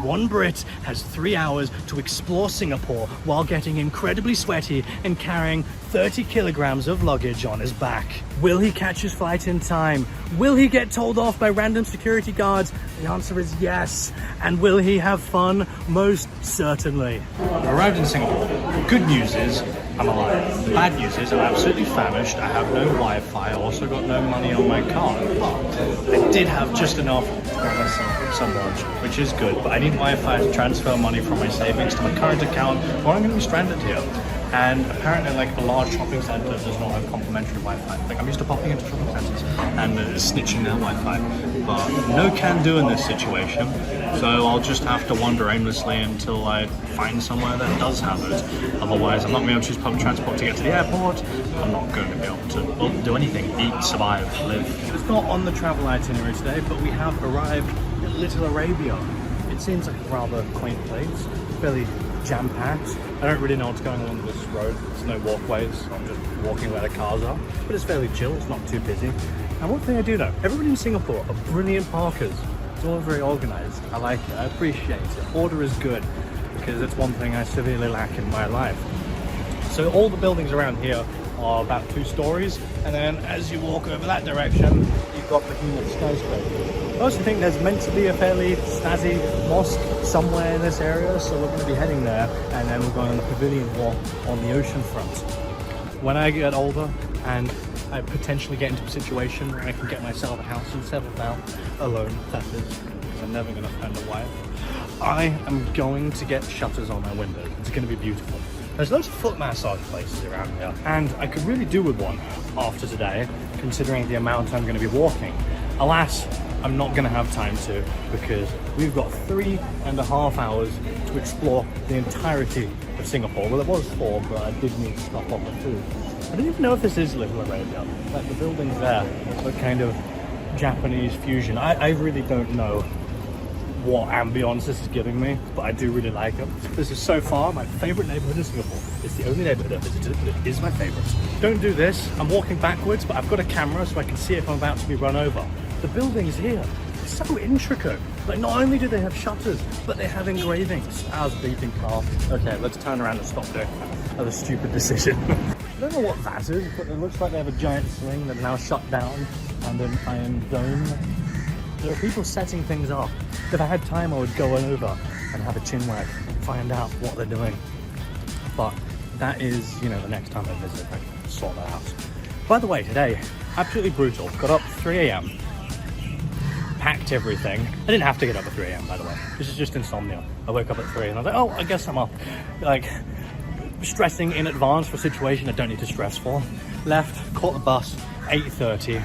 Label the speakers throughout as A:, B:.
A: one Brit has 3 hours to explore Singapore while getting incredibly sweaty and carrying 30 kilograms of luggage on his back. Will he catch his flight in time? Will he get told off by random security guards? The answer is yes. And will he have fun? Most certainly. I arrived in Singapore. Good news is I'm alive. The bad news is I'm absolutely famished. I have no Wi-Fi. I also got no money on my card. But I did have just enough to buy myself some lunch, which is good. But I need Wi-Fi to transfer money from my savings to my current account, or I'm going to be stranded here. And apparently, like, a large shopping centre does not have complimentary Wi-Fi. Like, I'm used to popping into shopping centres and snitching their Wi-Fi, but no can do in this situation. So I'll just have to wander aimlessly until I find somewhere that does have it. Otherwise, I'm not going to be able to use public transport to get to the airport. I'm not going to be able to do anything. Eat, survive, live. It's not on the travel itinerary today, but we have arrived at Little Arabia. It seems like a rather quaint place, fairly jam-packed. I don't really know what's going on this road. There's no walkways. I'm just walking where the cars are. But it's fairly chill. It's not too busy. And one thing I do know, everybody in Singapore are brilliant parkers. It's all very organized. I like it. I appreciate it. Order is good, because it's one thing I severely lack in my life. So all the buildings around here are about 2 stories. And then as you walk over that direction, you've got the behemoth skyscraper. I also think there's meant to be a fairly snazzy mosque somewhere in this area, so we're going to be heading there, and then we're going on the pavilion walk on the ocean front. When I get older and I potentially get into a situation where I can get myself a house and settle down alone, that is, because I'm never going to find a wife, I am going to get shutters on my windows. It's going to be beautiful. There's loads of foot massage places around here, and I could really do with one after today, considering the amount I'm going to be walking. Alas, I'm not going to have time to, because we've got 3.5 hours to explore the entirety of Singapore. Well, it was 4, but I did need to stop off for food. I don't even know if this is Little Arabia. Like, the buildings there are kind of Japanese fusion. I really don't know what ambience this is giving me, but I do really like it. This is so far my favorite neighborhood in Singapore. It's the only neighborhood I've visited, but it is my favorite. Don't do this. I'm walking backwards, but I've got a camera so I can see if I'm about to be run over. The buildings here are so intricate. Like, not only do they have shutters, but they have engravings. How's beeping car? Okay, let's turn around and stop doing that. That was a stupid decision. I don't know what that is, but it looks like they have a giant swing that's now shut down and an iron dome. There are people setting things up. If I had time, I would go over and have a chinwag and find out what they're doing. But that is, you know, the next time I visit, I can sort that out. By the way, today, absolutely brutal. Got up 3 a.m. Packed everything. I didn't have to get up at 3 a.m. by the way. This is just insomnia. I woke up at 3 and I was like, oh, I guess I'm up. Like, stressing in advance for a situation I don't need to stress for. Left, caught the bus, 8:30.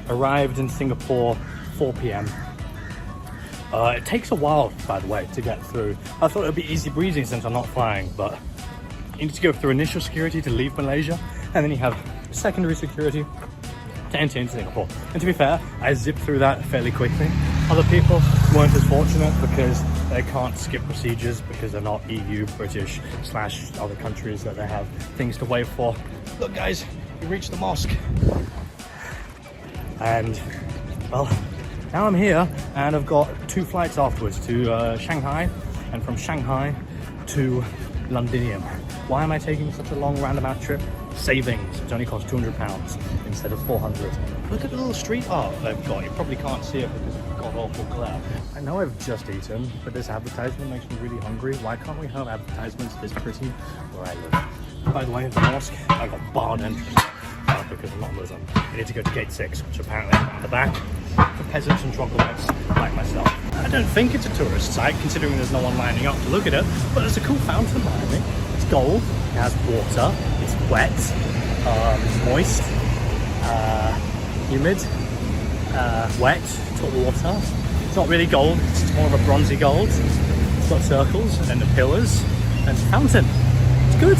A: Arrived in Singapore, 4 p.m. It takes a while, by the way, to get through. I thought it would be easy breezy since I'm not flying, but you need to go through initial security to leave Malaysia, and then you have secondary security to enter into Singapore. And to be fair, I zipped through that fairly quickly. Other people weren't as fortunate because they can't skip procedures because they're not EU, British / other countries that they have things to wait for. Look guys, we reached the mosque. And, well, now I'm here and I've got 2 flights afterwards to Shanghai, and from Shanghai to Londinium. Why am I taking such a long roundabout trip? Savings. It only costs £200 instead of 400. Look at the little street art they've got. You probably can't see it because of god awful glare. I know I've just eaten, but this advertisement makes me really hungry. Why can't we have advertisements this pretty where I live? By the way, the mosque, I got barred entrance because I'm not Muslim. I need to go to gate 6, which apparently is at the back for peasants and troglodytes like myself. I don't think it's a tourist site, considering there's no one lining up to look at it, but there's a cool fountain behind me. It's gold, it has water, it's wet, it's moist, humid, wet, it's got water. It's not really gold, it's more of a bronzy gold. It's got circles and the pillars and the fountain. It's good.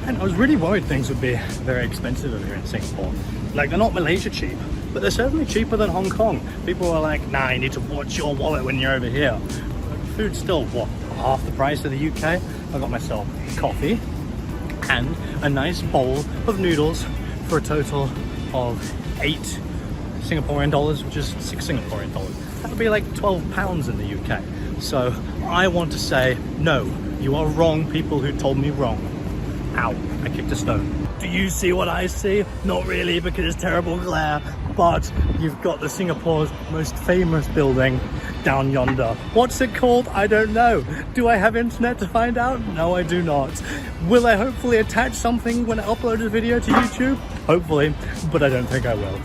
A: And I was really worried things would be very expensive over here in Singapore. Like, they're not Malaysia cheap, but they're certainly cheaper than Hong Kong. People are like, nah, you need to watch your wallet when you're over here. Food's still, what, half the price of the UK? I got myself coffee and a nice bowl of noodles for a total of 8 Singaporean dollars, which is 6 Singaporean dollars. That would be like £12 in the UK. So I want to say, no, you are wrong, people who told me wrong. Ow, I kicked a stone. Do you see what I see? Not really, because it's terrible glare, but you've got the Singapore's most famous building down yonder. What's it called? I don't know. Do I have internet to find out? No, I do not. Will I hopefully attach something when I upload a video to YouTube? Hopefully, but I don't think I will.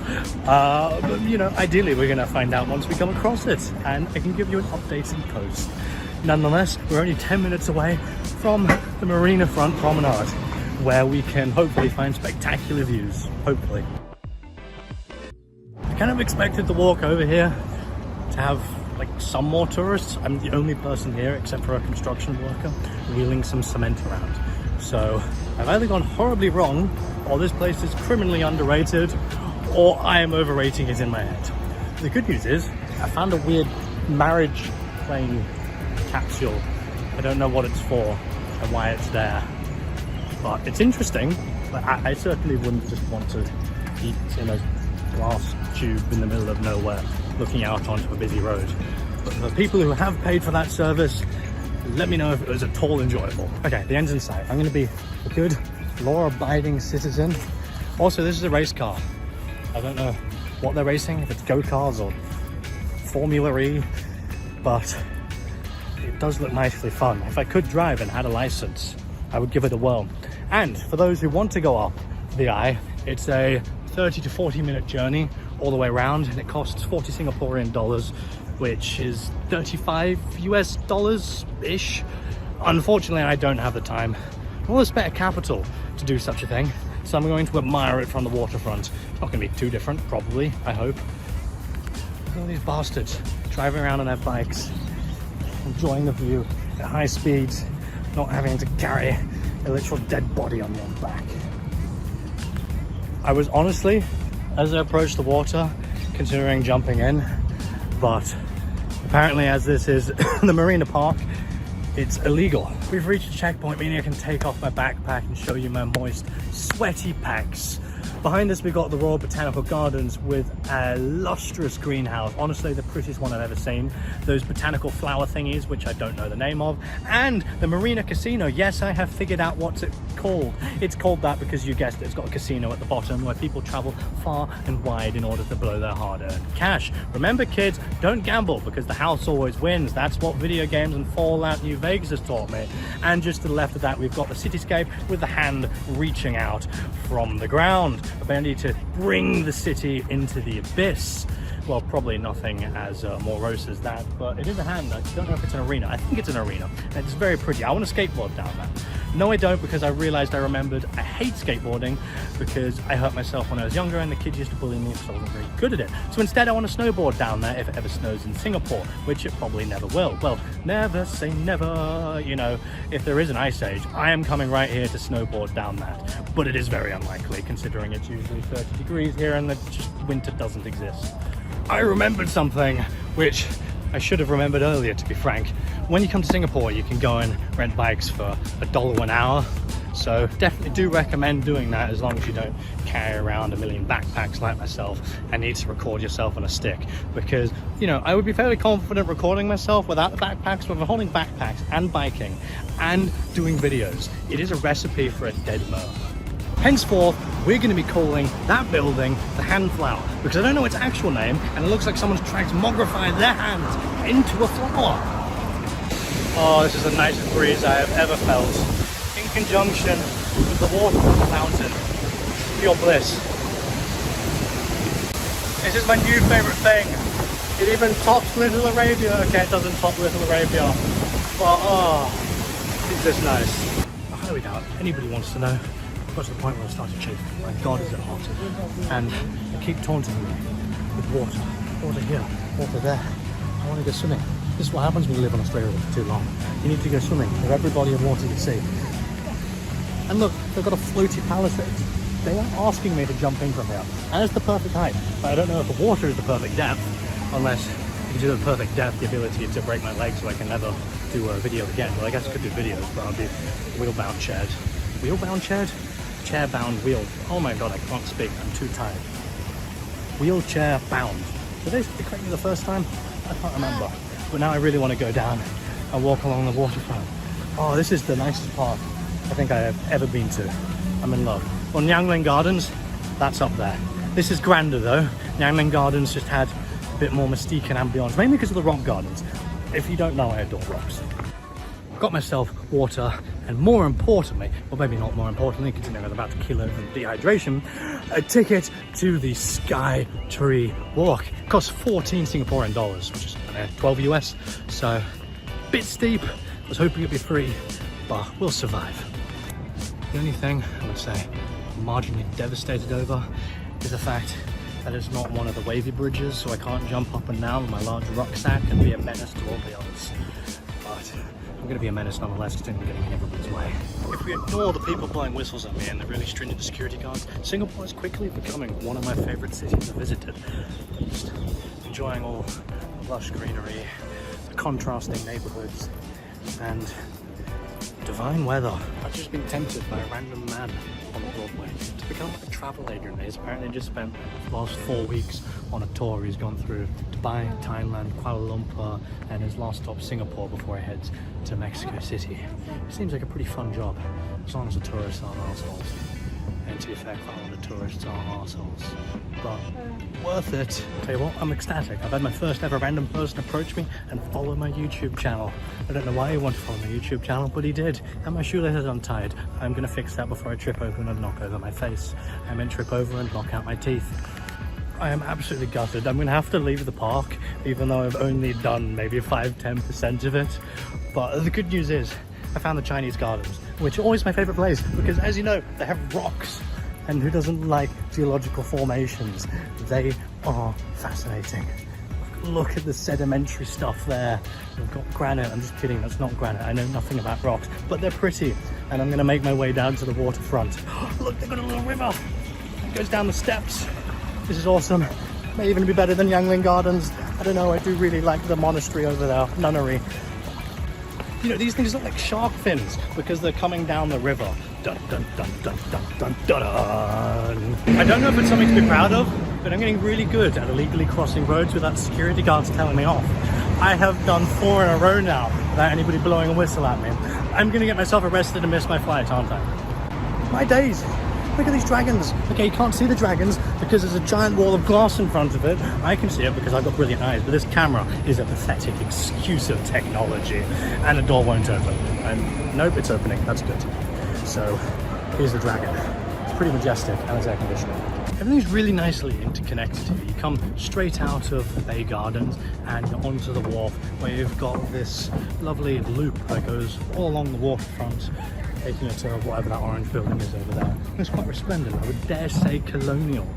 A: But you know, ideally we're gonna find out once we come across it, and I can give you an update in post. Nonetheless, we're only 10 minutes away from the Marina Front Promenade, where we can hopefully find spectacular views, hopefully. I kind of expected to walk over here to have like some more tourists. I'm the only person here except for a construction worker wheeling some cement around. So I've either gone horribly wrong, or this place is criminally underrated, or I am overrating it in my head. The good news is I found a weird marriage plane capsule. I don't know what it's for and why it's there, but it's interesting. But I certainly wouldn't just want to eat in a glass tube in the middle of nowhere looking out onto a busy road. But for people who have paid for that service, let me know if it was at all enjoyable. Okay, the end's in sight. I'm going to be a good law-abiding citizen. Also, this is a race car. I don't know what they're racing, if it's go-karts or Formula E, but it does look nicely fun. If I could drive and had a license, I would give it a whirl. And for those who want to go up the eye, it's a 30 to 40 minute journey all the way around, and it costs 40 Singaporean dollars, which is 35 US dollars-ish. Unfortunately, I don't have the time or the spare capital to do such a thing, so I'm going to admire it from the waterfront. It's not going to be too different, probably, I hope. Look at all these bastards driving around on their bikes, enjoying the view at high speeds, not having to carry a literal dead body on your back. I was honestly, as I approached the water, considering jumping in, but apparently as this is the Marina Park, it's illegal. We've reached a checkpoint, meaning I can take off my backpack and show you my moist, sweaty pecs. Behind us, we've got the Royal Botanical Gardens with a lustrous greenhouse. Honestly, the prettiest one I've ever seen. Those botanical flower thingies, which I don't know the name of. And the Marina Casino. Yes, I have figured out what's it called. It's called that because you guessed it, it's got a casino at the bottom where people travel far and wide in order to blow their hard-earned cash. Remember, kids, don't gamble because the house always wins. That's what video games and Fallout New Vegas has taught me. And just to the left of that, we've got the cityscape with the hand reaching out from the ground. Ability to bring the city into the abyss. Well, probably nothing as morose as that, but it is a hand. I don't know if it's an arena. I think it's an arena. It's very pretty. I want to skateboard down there. No, I don't, because I realized I remembered I hate skateboarding because I hurt myself when I was younger and the kids used to bully me because I wasn't very good at it. So instead I want to snowboard down there if it ever snows in Singapore, which it probably never will. Well, never say never. You know, if there is an ice age, I am coming right here to snowboard down that. But it is very unlikely considering it's usually 30 degrees here and that just winter doesn't exist. I remembered something which I should have remembered earlier, to be frank. When you come to Singapore, you can go and rent bikes for $1 an hour. So definitely do recommend doing that as long as you don't carry around a million backpacks like myself and need to record yourself on a stick. Because, you know, I would be fairly confident recording myself without the backpacks, but holding backpacks and biking and doing videos. It is a recipe for a dead mo. Henceforth, we're going to be calling that building the Hand Flower, because I don't know its actual name, and it looks like someone's transmogrified their hands into a flower. Oh, this is the nicest breeze I have ever felt, in conjunction with the water from the fountain. Pure bliss. This is my new favourite thing. It even tops Little Arabia. Okay, it doesn't top Little Arabia, but oh, it's just nice. I highly doubt anybody wants to know. Got to the point where I started chafing. My God, is it hot? And they keep taunting me with water. Water here, water there. I want to go swimming. This is what happens when you live in Australia for too long. You need to go swimming with every body of water you see. And look, they've got a floaty palisade. They are asking me to jump in from here. And it's the perfect height. But I don't know if the water is the perfect depth, unless you do the perfect depth, the ability to break my legs so I can never do a video again. Well, I guess I could do videos, but I'll be wheel-bound chaired. Wheel-bound chaired? Chair-bound wheel. Oh my God, I can't speak. I'm too tired. Wheelchair-bound. Did they correct me the first time? I can't remember. but now I really want to go down and walk along the waterfront. Oh, this is the nicest park I think I have ever been to. I'm in love. Well, Nyangling Gardens, that's up there. This is grander though. Nyangling Gardens just had a bit more mystique and ambience, mainly because of the rock gardens. If you don't know, I adore rocks. Got myself water, and more importantly, well maybe not more importantly, considering I was about to kill over from dehydration, a ticket to the Skytree walk. It costs 14 Singaporean dollars, which is 12 US, so a bit steep. I was hoping it'd be free, but we'll survive. The only thing I would say I'm marginally devastated over is the fact that it's not one of the wavy bridges, so I can't jump up and down with my large rucksack and be a menace to all the others. But I'm going to be a menace nonetheless, because I'm getting in everybody's way. If we ignore the people blowing whistles at me and the really stringent security guards, Singapore is quickly becoming one of my favourite cities I've visited. Just enjoying all the lush greenery, the contrasting neighbourhoods, and divine weather. I've just been tempted by a random man on the Broadway to become a travel agent. He's apparently just spent the last 4 weeks on a tour. He's gone through Dubai, Thailand, Kuala Lumpur, and his last stop Singapore before he heads to Mexico City. It seems like a pretty fun job, as long as the tourists aren't assholes. And to be fair, quite a lot of tourists are assholes, but worth it. Tell you what, I'm ecstatic. I've had my first ever random person approach me and follow my YouTube channel. I don't know why he wanted to follow my YouTube channel, but he did. And my shoelace is untied. I'm gonna fix that before I trip over and knock over my face. I meant trip over and knock out my teeth. I am absolutely gutted. I'm gonna have to leave the park, even though I've only done maybe 5–10% of it. But the good news is, I found the Chinese gardens, which are always my favorite place, because as you know, they have rocks. And who doesn't like geological formations? They are fascinating. Look at the sedimentary stuff there. We've got granite. I'm just kidding, that's not granite. I know nothing about rocks, but they're pretty. And I'm gonna make my way down to the waterfront. Look, they've got a little river. It goes down the steps. This is awesome. May even be better than Nyangling Gardens. I don't know, I do really like the monastery over there, nunnery. You know, these things look like shark fins because they're coming down the river. Dun, dun, dun, dun, dun, dun, dun, dun. I don't know if it's something to be proud of, but I'm getting really good at illegally crossing roads without security guards telling me off. I have done 4 in a row now without anybody blowing a whistle at me. I'm gonna get myself arrested and miss my flight, aren't I? My days. Look at these dragons. Okay, you can't see the dragons because there's a giant wall of glass in front of it. I can see it because I've got brilliant eyes, but this camera is a pathetic excuse of technology. And the door won't open. And nope, it's opening. That's good. So here's the dragon. It's pretty majestic and it's air conditioning. Everything's really nicely interconnected here. You come straight out of the Bay Gardens and you're onto the wharf, where you've got this lovely loop that goes all along the waterfront, taking it to whatever that orange building is over there. It's quite resplendent, I would dare say colonial.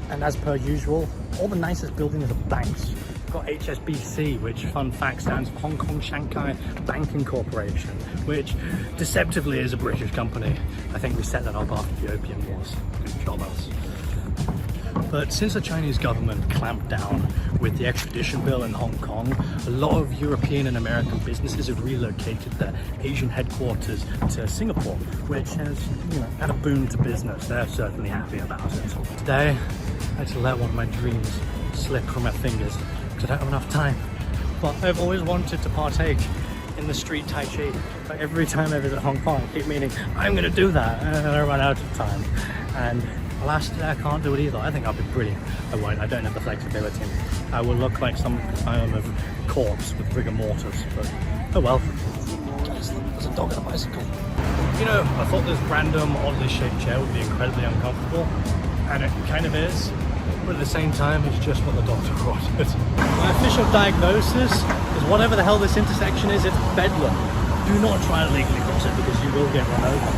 A: And as per usual, all the nicest buildings are banks. We've got HSBC, which, fun fact, stands for Hong Kong Shanghai Banking Corporation, which deceptively is a British company. I think we set that up after the Opium Wars. Good job, us. But since the Chinese government clamped down with the extradition bill in Hong Kong, a lot of European and American businesses have relocated their Asian headquarters to Singapore, which has, you know, had a boon to business. They're certainly happy about it. Today, I had to let one of my dreams slip from my fingers because I don't have enough time. But I've always wanted to partake in the street Tai Chi. But every time I visit Hong Kong, I keep meaning, I'm going to do that, and then I run out of time. And alas, today I can't do it either. I think I'll be brilliant. I won't. I don't have the flexibility. I will look like some kind of corpse with rigor mortis, but oh well. There's a dog on a bicycle. You know, I thought this random, oddly shaped chair would be incredibly uncomfortable, and it kind of is, but at the same time, it's just what the doctor ordered. My official diagnosis is whatever the hell this intersection is, it's bedlam. Do not try to legally cross it because you will get run over.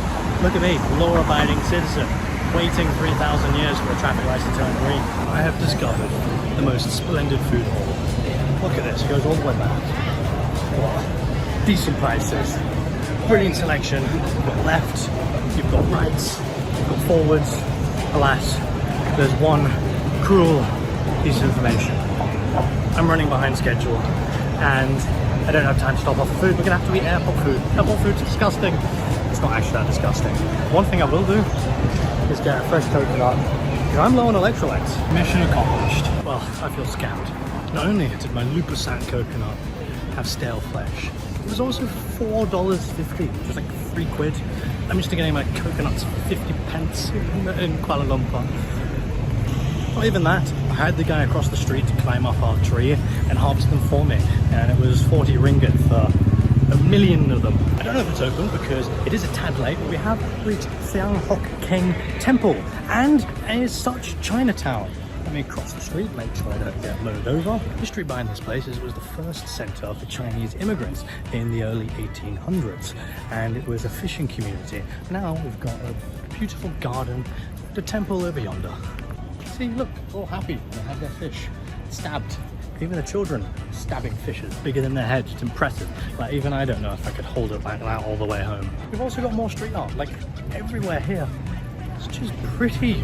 A: Look at me, law-abiding citizen, waiting 3,000 years for a traffic light to turn green. I have discovered the most splendid food hall. Look at this, it goes all the way back. Wow. Decent prices, brilliant selection. You've got left, you've got rights, you've got forwards. Alas, there's one cruel piece of information. I'm running behind schedule and I don't have time to stop off for food. We're gonna have to eat airport food. Airport food's disgusting. It's not actually that disgusting. One thing I will do is get a fresh coconut. I'm low on electrolytes. Mission accomplished. Well, I feel scammed. Not only did my Lupusat coconut have stale flesh. It was also $4.50, which was like 3 quid. I'm used to getting my coconuts for 50 pence in Kuala Lumpur. Not even that, I had the guy across the street to climb up our tree and harvest them for me, and it was 40 ringgit for a million of them. I don't know if it's open because it is a tad late, but we have reached Siang Hock Keng Temple and as such Chinatown. Let me cross the street, make sure I don't get mowed over. The history behind this place is it was the first centre for Chinese immigrants in the early 1800s, and it was a fishing community. Now we've got a beautiful garden, the temple over yonder. See, look, all happy, they have their fish stabbed. Even the children stabbing fishes bigger than their heads. It's impressive. Like, even I don't know if I could hold it like that all the way home. We've also got more street art, like everywhere here. It's just pretty.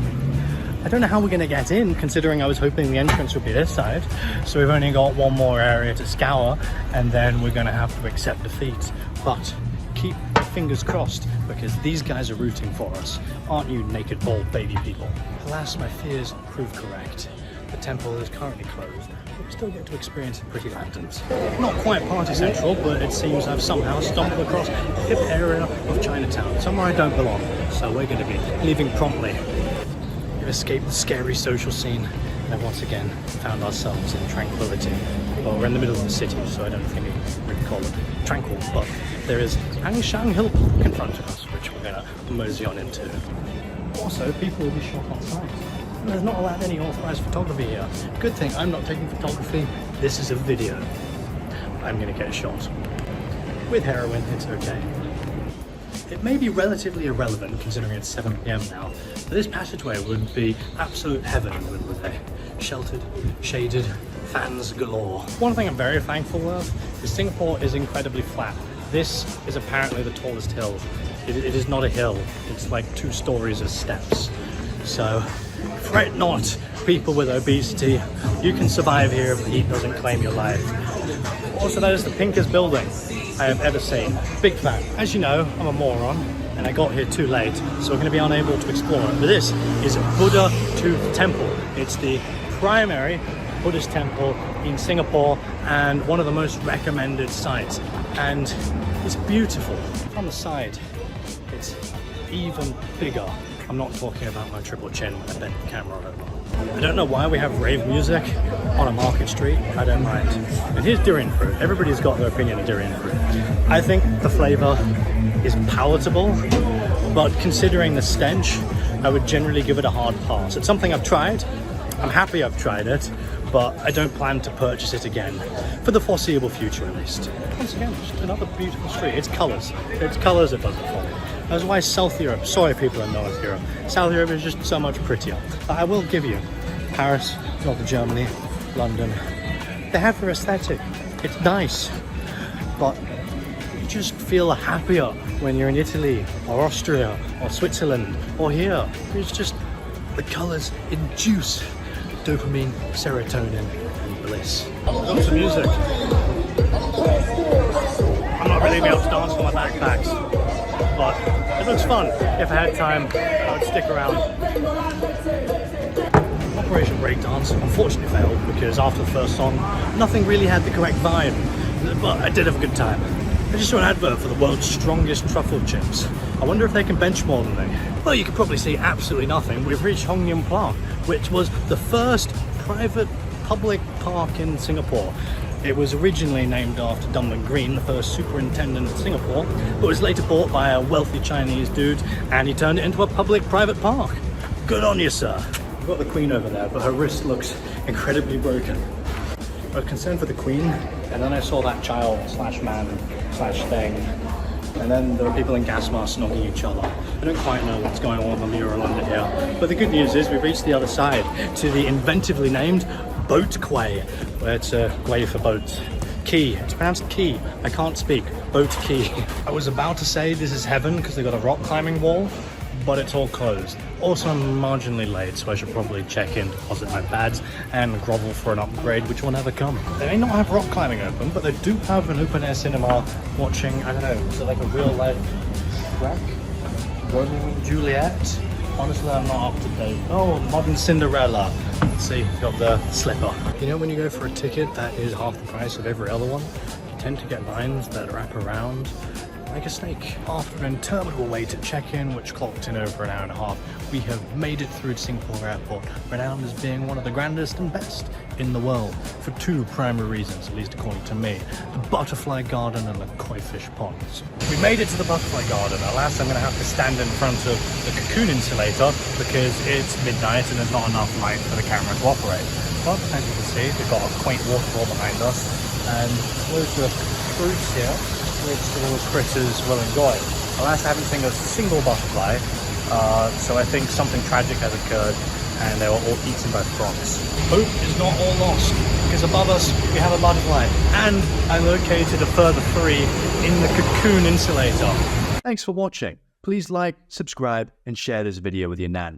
A: I don't know how we're going to get in, considering I was hoping the entrance would be this side. So we've only got one more area to scour, and then we're going to have to accept defeat. But keep fingers crossed, because these guys are rooting for us. Aren't you, naked bald baby people? Alas, my fears proved correct. The temple is currently closed, but we still get to experience the pretty lanterns. Not quite party central, but it seems I've somehow stumbled across the hip area of Chinatown, somewhere I don't belong. So we're going to be leaving promptly. We've escaped the scary social scene and once again found ourselves in tranquility. Well, we're in the middle of the city, so I don't think we can really call it tranquil, but there is Angshan Hill Park in front of us, which we're going to mosey on into. Also, people will be shot on site. There's not allowed any authorized photography here. Good thing I'm not taking photography. This is a video. I'm gonna get shot. With heroin, it's okay. It may be relatively irrelevant considering it's 7 PM now, but this passageway would be absolute heaven in the middle of the day. Sheltered, shaded, fans galore. One thing I'm very thankful of is Singapore is incredibly flat. This is apparently the tallest hill. It is not a hill, it's like 2 stories of steps. So, fret not, people with obesity. You can survive here if the heat doesn't claim your life. Also, that is the pinkest building I have ever seen. Big fan. As you know, I'm a moron, and I got here too late, so we're going to be unable to explore it. But this is Buddha Tooth Temple. It's the primary Buddhist temple in Singapore, and one of the most recommended sites. And it's beautiful. From the side, it's even bigger. I'm not talking about my triple chin when I bent the camera over. I don't know why we have rave music on a market street. I don't mind. And here's durian fruit. Everybody's got their opinion of durian fruit. I think the flavor is palatable, but considering the stench, I would generally give it a hard pass. It's something I've tried. I'm happy I've tried it, but I don't plan to purchase it again for the foreseeable future, at least. Once again, just another beautiful street. It's colors. It's colors that does it for me. That's why South Europe, sorry people in North Europe, South Europe is just so much prettier. But I will give you Paris, Northern Germany, London. They have their aesthetic. It's nice, but you just feel happier when you're in Italy or Austria or Switzerland or here. It's just the colors induce dopamine, serotonin, and bliss. Got some music. I'm not really able to dance on my backpacks, but it looks fun. If I had time, I would stick around. Operation Breakdance unfortunately failed because after the first song, nothing really had the correct vibe, but I did have a good time. I just saw an advert for the world's strongest truffle chips. I wonder if they can bench more than me. Well, you can probably see absolutely nothing. We've reached Hong Yim Park, which was the first private public park in Singapore. It was originally named after Dunman Green, the first superintendent of Singapore, but was later bought by a wealthy Chinese dude, and he turned it into a public-private park. Good on you, sir. We've got the Queen over there, but her wrist looks incredibly broken. I was concerned for the Queen, and then I saw that child slash man slash thing, and then there were people in gas masks knocking each other. I don't quite know what's going on with the mural under here, but the good news is we've reached the other side to the inventively named Boat Quay, where it's a quay for boats. Quay, it's pronounced Quay. I can't speak. Boat Quay. I was about to say this is heaven because they've got a rock climbing wall, but it's all closed. Also, I'm marginally late, so I should probably check in, deposit my badge, and grovel for an upgrade, which will never come. They may not have rock climbing open, but they do have an open-air cinema watching, I don't know, is it like a real-life Shrek? Romeo and Juliet? Honestly, I'm not up to date. Oh, Modern Cinderella. Let's see, got the slipper. You know when you go for a ticket that is half the price of every other one? You tend to get lines that wrap around like a snake. After an interminable wait at check-in, which clocked in over an hour and a half, we have made it through to Singapore Airport, renowned as being one of the grandest and best in the world, for two primary reasons, at least according to me: the butterfly garden and the koi fish ponds. We made it to the butterfly garden. Alas, I'm going to have to stand in front of the cocoon insulator because it's midnight and there's not enough light for the camera to operate. But as you can see, we've got a quaint waterfall behind us and loads of fruits here, which the little critters will enjoy. Alas, I haven't seen a single butterfly, so I think something tragic has occurred and they were all eaten by frogs. Hope is not all lost, because above us we have a butterfly, and I located a further 3 in the cocoon insulator.
B: Thanks for watching. Please like, subscribe, and share this video with your nan.